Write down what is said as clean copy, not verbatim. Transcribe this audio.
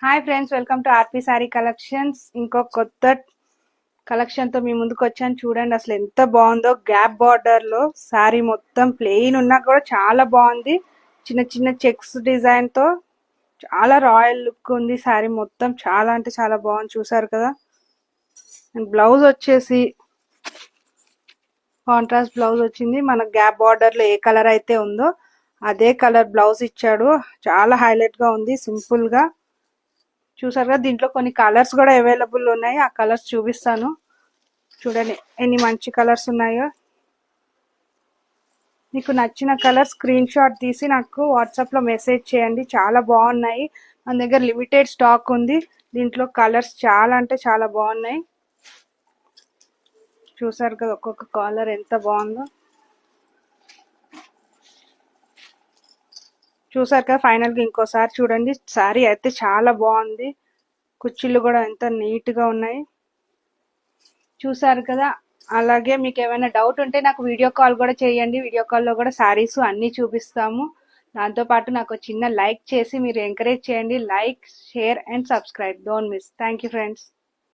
Hi friends, welcome to RP sorry collections. ఇంకో కొత్త collection తో మీ ముందుకు వచ్చాను. చూడండి అసలు ఎంత బాగుందో. గ్యాప్ బార్డర్ లో సారీ మొత్తం ప్లెయిన్ ఉన్నా కూడా చాలా బాగుంది. చిన్న చిన్న చెక్స్ డిజైన్ తో చాలా రాయల్ లుక్ ఉంది. సారీ మొత్తం చాలా అంటే చాలా బాగుంది. చూసారు కదా. బ్లౌజ్ వచ్చేసి కాంట్రాస్ట్ బ్లౌజ్ వచ్చింది. మన గ్యాప్ బార్డర్ లో ఏ కలర్ అయితే ఉందో అదే కలర్ బ్లౌజ్ ఇచ్చాడు. చాలా హైలైట్ గా ఉంది. సింపుల్ గా చూసారు కదా. దీంట్లో కొన్ని కలర్స్ కూడా అవైలబుల్ ఉన్నాయి. ఆ కలర్స్ చూపిస్తాను. చూడండి ఎన్ని మంచి కలర్స్ ఉన్నాయో. మీకు నచ్చిన కలర్ స్క్రీన్ షాట్ తీసి నాకు వాట్సాప్ లో మెసేజ్ చేయండి. చాలా బాగున్నాయి. మన దగ్గర లిమిటెడ్ స్టాక్ ఉంది. దీంట్లో కలర్స్ చాలా అంటే చాలా బాగున్నాయి. చూసారు కదా ఒక్కొక్క కలర్ ఎంత బాగుందో. చూసారు కదా. ఫైనల్ గా ఇంకోసారి చూడండి. సారీ అయితే చాలా బాగుంది. కుర్చీలు కూడా ఎంత నీట్ గా ఉన్నాయి. చూసారు కదా. అలాగే మీకు ఏమైనా డౌట్ ఉంటే నాకు వీడియో కాల్ కూడా చేయండి. వీడియో కాల్లో కూడా సారీస్ అన్ని చూపిస్తాము. దాంతో పాటు నాకు చిన్న లైక్ చేసి మీరు ఎంకరేజ్ చేయండి. Like, share and subscribe. Don't miss. Thank you friends.